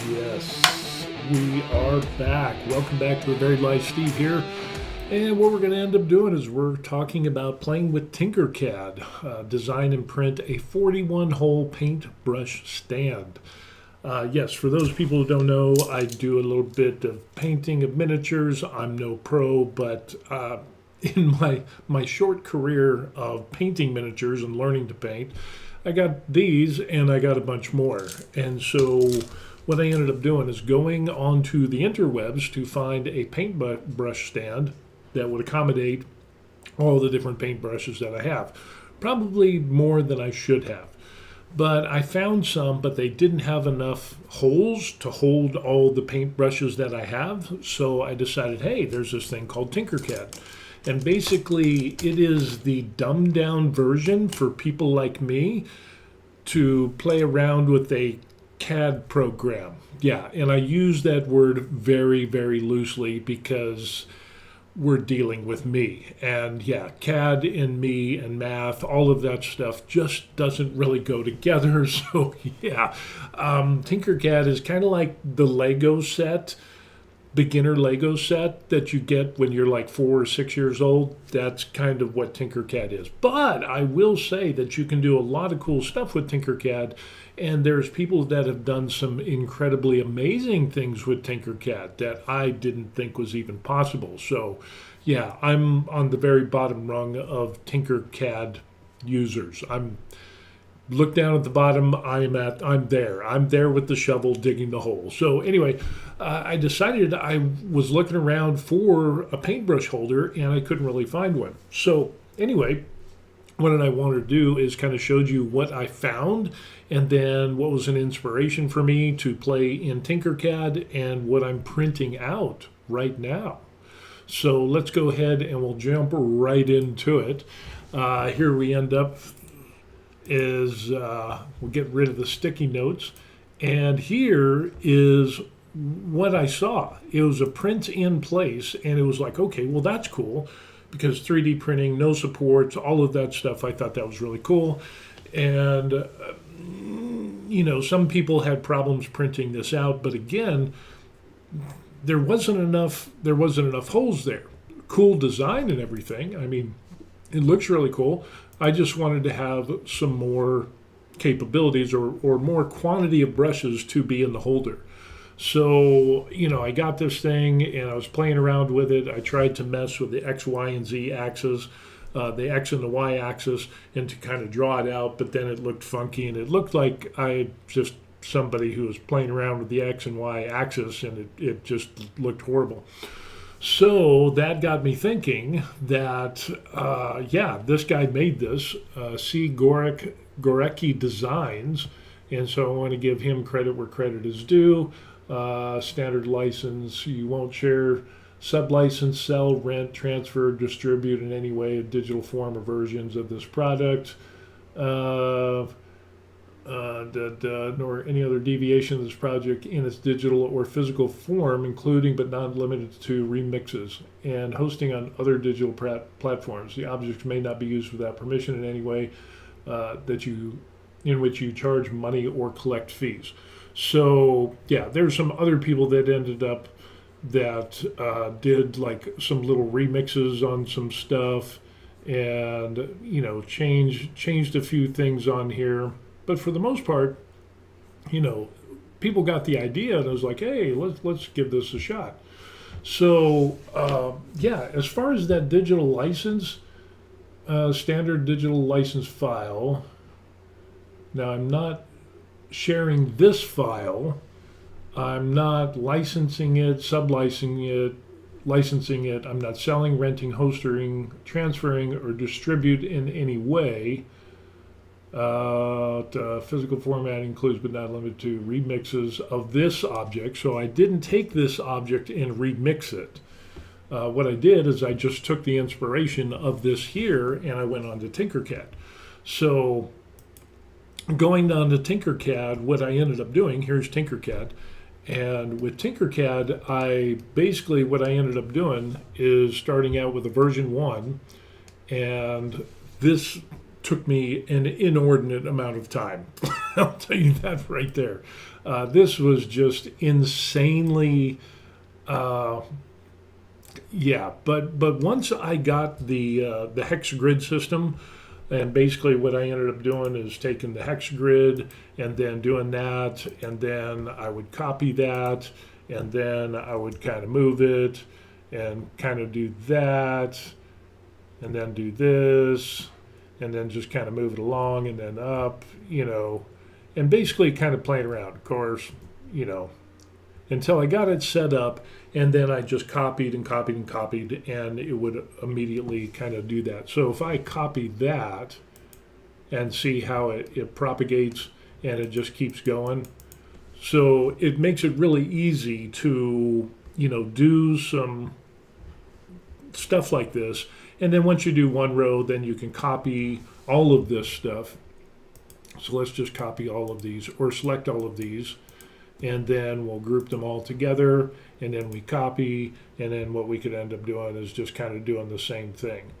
Yes, we are back. Welcome back to A Very Live Steve here. And what we're going to end up doing is we're talking about playing with Tinkercad, design and print a 41-hole paintbrush stand. Yes, for those people who don't know, I do a little bit of painting of miniatures. I'm no pro, but in my short career of painting miniatures and learning to paint, I got these and I got a bunch more. And so what I ended up doing is going onto the interwebs to find a paintbrush stand that would accommodate all the different paintbrushes that I have. Probably more than I should have. But I found some, but they didn't have enough holes to hold all the paintbrushes that I have. So I decided, hey, there's this thing called Tinkercad. And basically, it is the dumbed down version for people like me to play around with a CAD program. Yeah, and I use that word very, very loosely because we're dealing with me. And yeah, CAD and me and math, all of that stuff just doesn't really go together. So yeah, Tinkercad is kind of like the Lego set, beginner Lego set that you get when you're like 4 or 6 years old. That's kind of what Tinkercad is. But I will say that you can do a lot of cool stuff with Tinkercad, and there's people that have done some incredibly amazing things with Tinkercad that I didn't think was even possible. So yeah, I'm on the very bottom rung of Tinkercad users. Look down at the bottom. I'm there with the shovel digging the hole. So anyway, I decided I was looking around for a paintbrush holder and I couldn't really find one. So anyway, what I wanted to do is kind of showed you what I found and then what was an inspiration for me to play in Tinkercad and what I'm printing out right now. So let's go ahead and we'll jump right into it. Here we end up is we'll get rid of the sticky notes, and here is what I saw. It was a print in place, and it was like, okay, well, that's cool because 3D printing, no support, all of that stuff. I thought that was really cool. And some people had problems printing this out, but again, there wasn't enough holes there. Cool design and everything. I mean, it looks really cool. I just wanted to have some more capabilities or more quantity of brushes to be in the holder. So, I got this thing and I was playing around with it. I tried to mess with the X, Y, and Z axis, the X and the Y axis, and to kind of draw it out, but then it looked funky and it looked like I just somebody who was playing around with the X and Y axis, and it just looked horrible. So that got me thinking that, this guy made this, C. Gorecki Designs, and so I want to give him credit where credit is due. Standard license, you won't share, sub-license, sell, rent, transfer, distribute in any way a digital form or versions of this product. Nor any other deviation of this project in its digital or physical form, including but not limited to remixes and hosting on other digital platforms. The objects may not be used without permission in any way in which you charge money or collect fees. So yeah, there's some other people that ended up that did like some little remixes on some stuff and changed a few things on here. But for the most part, people got the idea and I was like, hey, let's give this a shot. So, as far as that digital license, standard digital license file, now I'm not sharing this file. I'm not licensing it, licensing it. I'm not selling, renting, hosting, transferring, or distribute in any way. Physical format includes but not limited to remixes of this object. So I didn't take this object and remix it. What I did is I just took the inspiration of this here and I went on to Tinkercad. So going on to Tinkercad, what I ended up doing, here's Tinkercad. And with Tinkercad, what I ended up doing is starting out with a version 1. And this took me an inordinate amount of time. I'll tell you that right there. This was just insanely, yeah. But once I got the hex grid system, and basically what I ended up doing is taking the hex grid and then doing that, and then I would copy that, and then I would kind of move it and kind of do that, and then do this, and then just kind of move it along and then up, and basically kind of playing around, of course, until I got it set up, and then I just copied and copied and copied, and it would immediately kind of do that. So if I copy that and see how it propagates and it just keeps going, so it makes it really easy to, do some stuff like this. And then once you do one row, then you can copy all of this stuff. So let's just copy all of these, or select all of these, and then we'll group them all together, and then we copy, and then what we could end up doing is just kind of doing the same thing.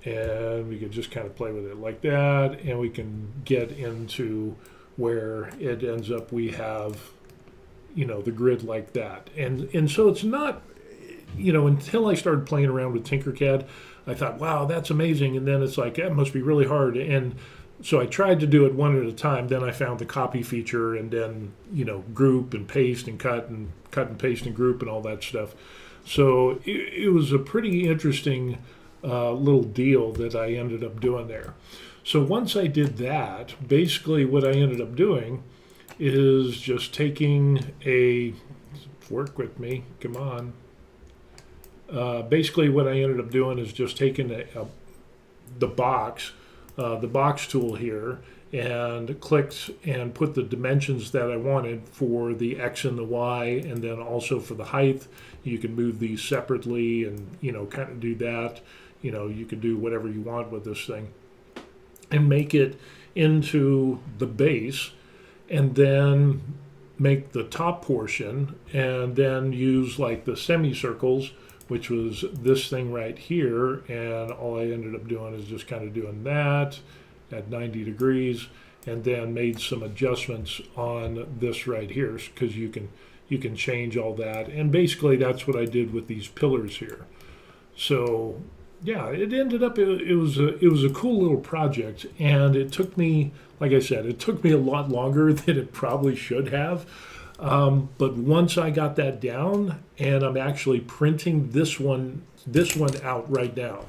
And we could just kind of play with it like that, and we can get into where it ends up we have, the grid like that. And so it's not, until I started playing around with Tinkercad, I thought, wow, that's amazing. And then it's like, that must be really hard. And so I tried to do it one at a time. Then I found the copy feature, and then, group and paste and cut and paste and group and all that stuff. So it was a pretty interesting little deal that I ended up doing there. So once I did that, basically what I ended up doing is just taking work with me, come on. Basically what I ended up doing is just taking the box tool here, and clicked and put the dimensions that I wanted for the X and the Y, and then also for the height. You can move these separately and, kind of do that. You can do whatever you want with this thing and make it into the base, and then make the top portion, and then use like the semicircles, which was this thing right here. And all I ended up doing is just kind of doing that at 90 degrees, and then made some adjustments on this right here, because you can change all that. And basically that's what I did with these pillars here. So yeah, it ended up, it was a cool little project, and it took me, like I said, it took me a lot longer than it probably should have. But once I got that down, and I'm actually printing this one out right now,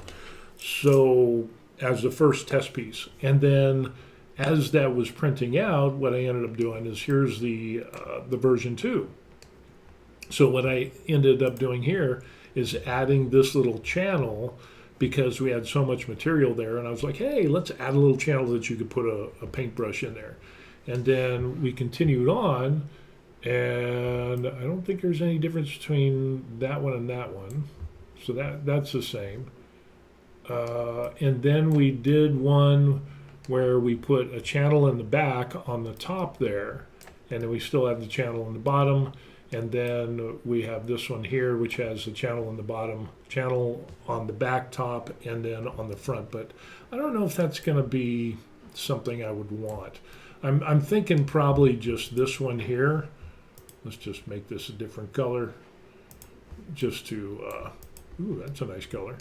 so as the first test piece. And then as that was printing out, what I ended up doing is, here's the version 2. So what I ended up doing here is adding this little channel, because we had so much material there, and I was like, hey, let's add a little channel that you could put a paintbrush in there. And then we continued on, and I don't think there's any difference between that one and that one. So that's the same. And then we did one where we put a channel in the back on the top there, and then we still have the channel in the bottom. And then we have this one here, which has the channel in the bottom, channel on the back top, and then on the front. But I don't know if that's going to be something I would want. I'm thinking probably just this one here. Let's just make this a different color, just to, ooh, that's a nice color.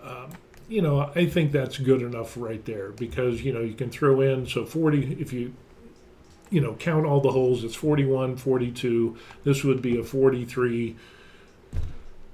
I think that's good enough right there, because, you can throw in, so 40, if you count all the holes, it's 41, 42. This would be a 43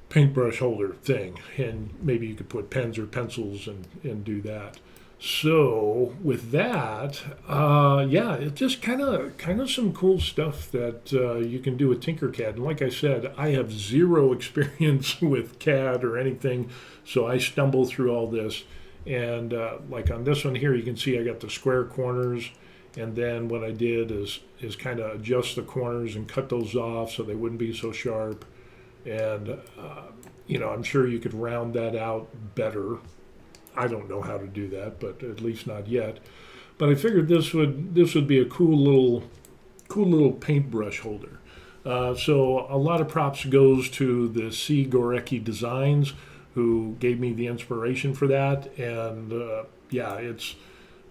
paintbrush holder thing. And maybe you could put pens or pencils and do that. So with that, yeah, it's just kind of some cool stuff that you can do with Tinkercad. And like I said, I have zero experience with CAD or anything, so I stumble through all this. And like on this one here, you can see I got the square corners. And then what I did is kind of adjust the corners and cut those off so they wouldn't be so sharp. And, I'm sure you could round that out better. I don't know how to do that, but at least not yet. But I figured this would be a cool little paintbrush holder. So a lot of props goes to the C. Gorecki Designs, who gave me the inspiration for that. And yeah,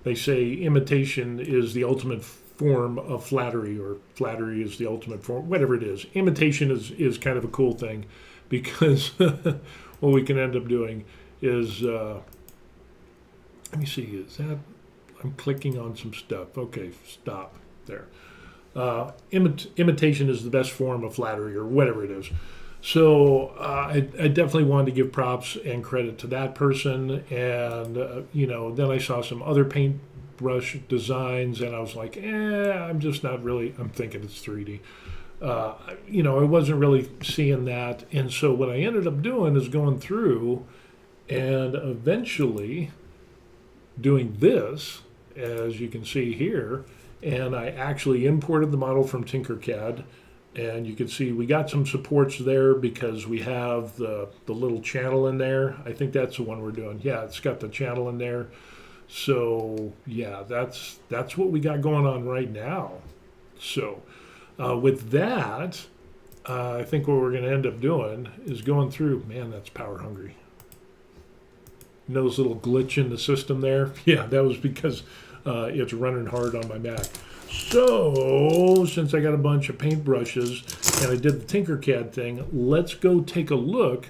they say imitation is the ultimate form of flattery, or flattery is the ultimate form, whatever it is. Imitation is kind of a cool thing, because what we can end up doing is, let me see, is that, I'm clicking on some stuff. Okay, stop there. Imitation is the best form of flattery, or whatever it is. So I definitely wanted to give props and credit to that person. And, then I saw some other paintbrush designs, and I was like, I'm just not really, I'm thinking it's 3D. I wasn't really seeing that. And so what I ended up doing is going through and eventually doing this, as you can see here. And I actually imported the model from Tinkercad. And you can see we got some supports there because we have the little channel in there. I think that's the one we're doing. Yeah, it's got the channel in there. So yeah, that's what we got going on right now. So with that, I think what we're going to end up doing is going through. Man, that's power hungry. You know this little glitch in the system there? Yeah, that was because it's running hard on my Mac. So, since I got a bunch of paintbrushes and I did the Tinkercad thing, let's go take a look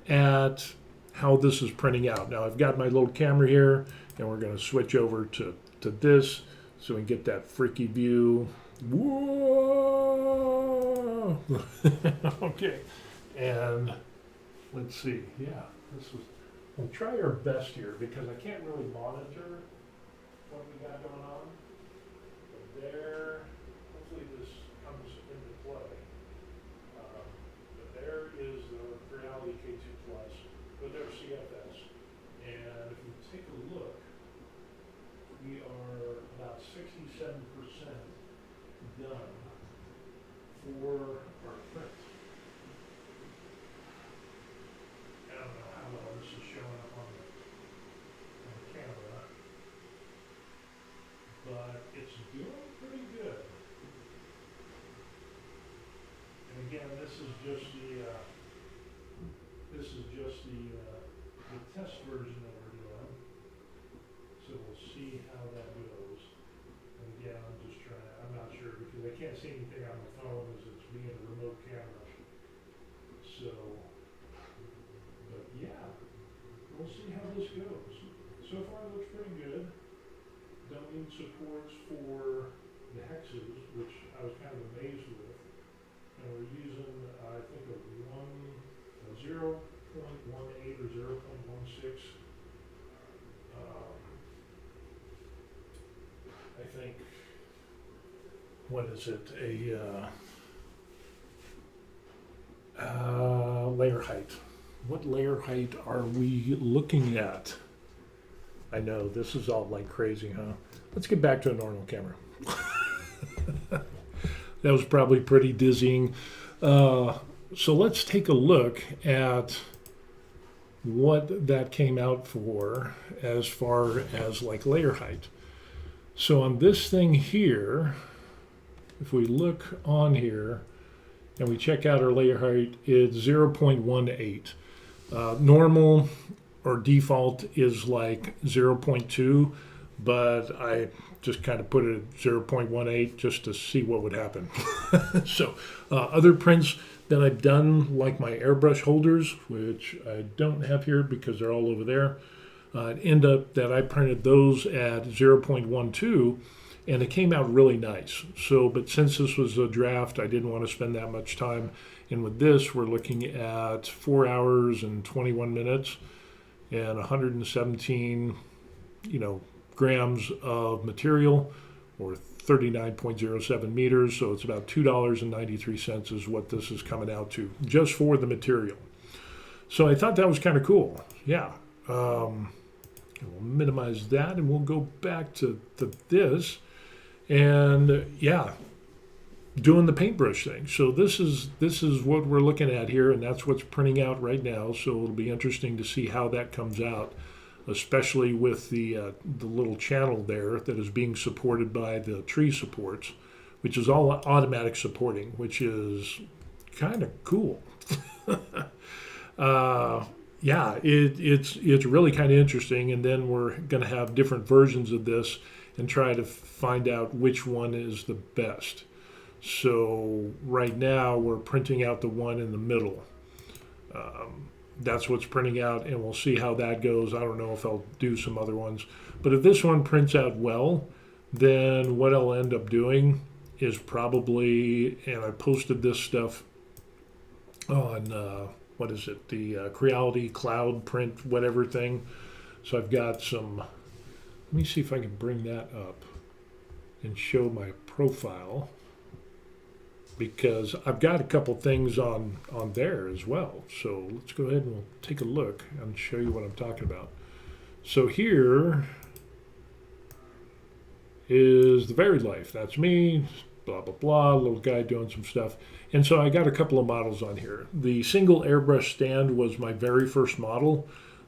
at how this is printing out. Now, I've got my little camera here, and we're going to switch over to this so we can get that freaky view. Whoa! Okay, and let's see. Yeah, we'll try our best here because I can't really monitor what we got going on. There, hopefully this comes into play. But there is the Reality K2 Plus, but there's CFS. And if you take a look, we are about 67% done for our print. I don't know how well this is showing up on the camera, but it's doing pretty good. And again, this is just the test version that we're doing. So we'll see how that goes. And again, I'm not sure because I can't see anything on my phone as it's being a remote camera. So, but yeah, we'll see how this goes. So far it looks pretty good. Don't need supports for the hexes, which I was kind of amazed with. And we're using, I think, a 0.18 or 0.16. I think, what is it? Layer height. What layer height are we looking at? I know, this is all like crazy, huh? Let's get back to a normal camera. That was probably pretty dizzying. So let's take a look at what that came out for as far as like layer height. So on this thing here, if we look on here and we check out our layer height, it's 0.18. Normal or default is like 0.2, but I just kind of put it at 0.18 just to see what would happen. So other prints that I've done, like my airbrush holders, which I don't have here because they're all over there, end up that I printed those at 0.12, and it came out really nice. So, but since this was a draft, I didn't want to spend that much time. And with this, we're looking at 4 hours and 21 minutes and 117, grams of material, or 39.07 meters. So it's about $2.93 is what this is coming out to, just for the material. So I thought that was kind of cool. Yeah. We'll minimize that and we'll go back to this. And yeah, doing the paintbrush thing. So this is what we're looking at here, and that's what's printing out right now. So it'll be interesting to see how that comes out, especially with the little channel there that is being supported by the tree supports, which is all automatic supporting, which is kind of cool. yeah, it's really kind of interesting. And then we're going to have different versions of this and try to find out which one is the best. So right now we're printing out the one in the middle. That's what's printing out, and we'll see how that goes. I don't know if I'll do some other ones, but if this one prints out well, then what I'll end up doing is probably, and I posted this stuff on what is it, the Creality Cloud Print whatever thing. So I've got some. Let me see if I can bring that up and show my profile, because I've got a couple things on there as well. So let's go ahead and we'll take a look and show you what I'm talking about. So here is the varied life. That's me, blah, blah, blah, little guy doing some stuff. And so I got a couple of models on here. The single airbrush stand was my very first model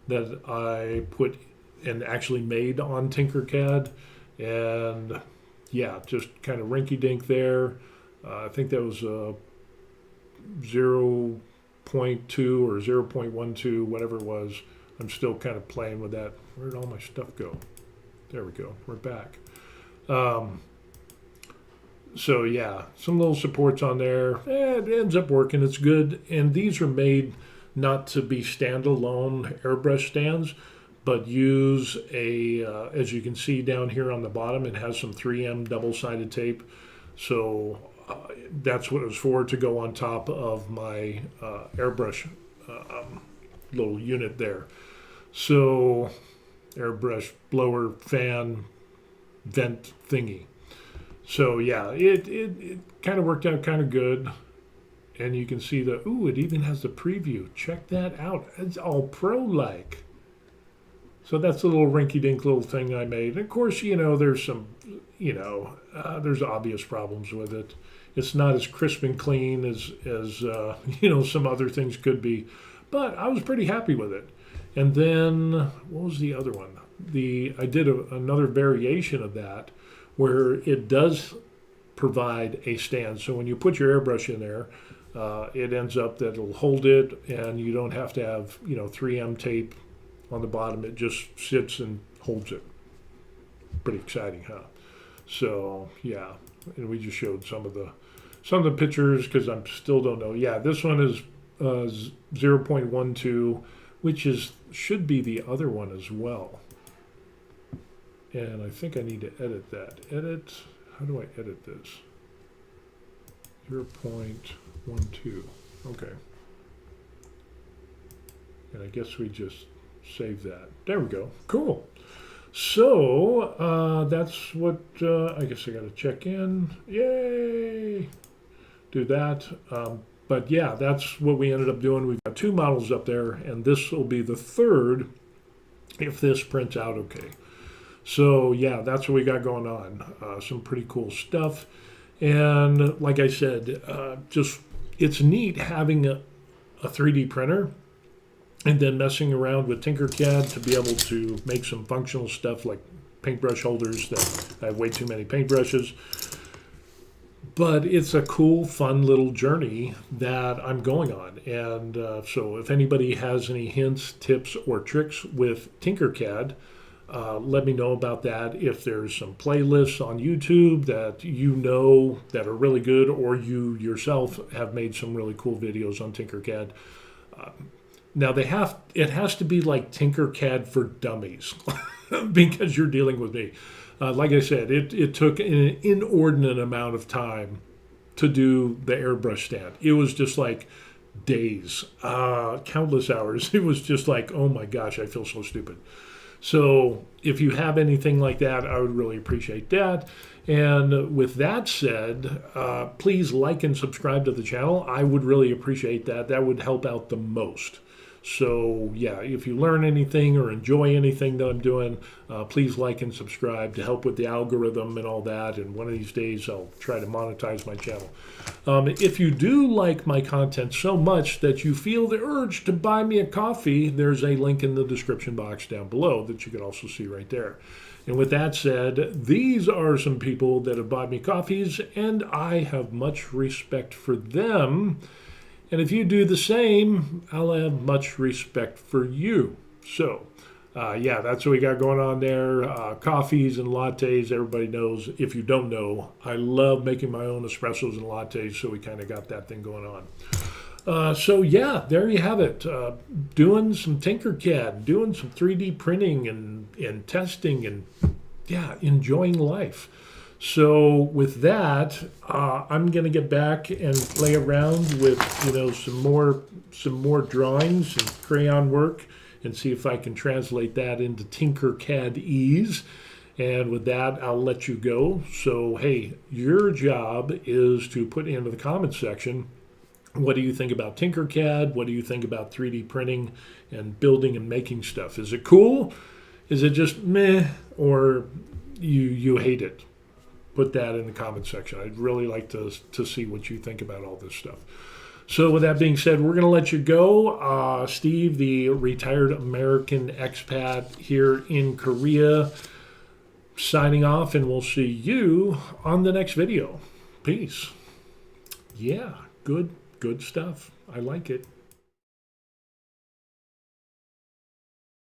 that I put and actually made on Tinkercad. And yeah, just kind of rinky-dink there. I think that was 0.2 or 0.12, whatever it was. I'm still kind of playing with that. Where did all my stuff go? There we go. We're back. So yeah, some little supports on there. It ends up working. It's good. And these are made not to be standalone airbrush stands, but use a, as you can see down here on the bottom, it has some 3M double-sided tape. So that's what it was for, to go on top of my airbrush little unit there. So airbrush blower fan vent thingy. So yeah, it kind of worked out kind of good. And you can see the, ooh, it even has the preview. Check that out. It's all pro-like. So that's a little rinky-dink little thing I made. And of course, you know, there's some, you know, there's obvious problems with it. It's not as crisp and clean as you know, some other things could be. But I was pretty happy with it. And then, what was the other one? I did another variation of that where it does provide a stand. So when you put your airbrush in there, it ends up that it'll hold it, and you don't have to have, you know, 3M tape on the bottom. It just sits and holds it. Pretty exciting, huh? So yeah, and we just showed some of the pictures because I still don't know. Yeah, this one is 0.12, which should be the other one as well. And I think I need to edit that. Edit. How do I edit this? 0.12. Okay. And I guess we just save that. There we go. Cool. So that's what, I guess I got to check in. Yay! Do that. But yeah, that's what we ended up doing. We've got 2 models up there, and this will be the 3rd if this prints out okay. So yeah, that's what we got going on. Some pretty cool stuff. And like I said, just it's neat having a 3D printer and then messing around with Tinkercad to be able to make some functional stuff like paintbrush holders. That I have way too many paintbrushes. But it's a cool, fun little journey that I'm going on. And so if anybody has any hints, tips, or tricks with Tinkercad, let me know about that. If there's some playlists on YouTube that you know that are really good, or you yourself have made some really cool videos on Tinkercad. Now it has to be like Tinkercad for dummies because you're dealing with me. Like I said, it took an inordinate amount of time to do the airbrush stand. It was just like days, countless hours. It was just like, oh my gosh, I feel so stupid. So if you have anything like that, I would really appreciate that. And with that said, please like and subscribe to the channel. I would really appreciate that. That would help out the most. So yeah, if you learn anything or enjoy anything that I'm doing, please like and subscribe to help with the algorithm and all that. And one of these days I'll try to monetize my channel. If you do like my content so much that you feel the urge to buy me a coffee, there's a link in the description box down below that you can also see right there. And with that said, these are some people that have bought me coffees, and I have much respect for them. And if you do the same, I'll have much respect for you. So, yeah, that's what we got going on there. Coffees and lattes, everybody knows. If you don't know, I love making my own espressos and lattes, so we kind of got that thing going on. So yeah, there you have it. Doing some Tinkercad, doing some 3D printing and testing, and yeah, enjoying life. So with that, I'm gonna get back and play around with some more drawings and crayon work, and see if I can translate that into Tinkercad ease. And with that, I'll let you go. So hey, your job is to put into the comments section, what do you think about Tinkercad? What do you think about 3D printing and building and making stuff? Is it cool? Is it just meh? Or you hate it? Put that in the comment section. I'd really like to see what you think about all this stuff. So with that being said, we're going to let you go. Steve, the retired American expat here in Korea, signing off, and we'll see you on the next video. Peace. Yeah, good stuff. I like it.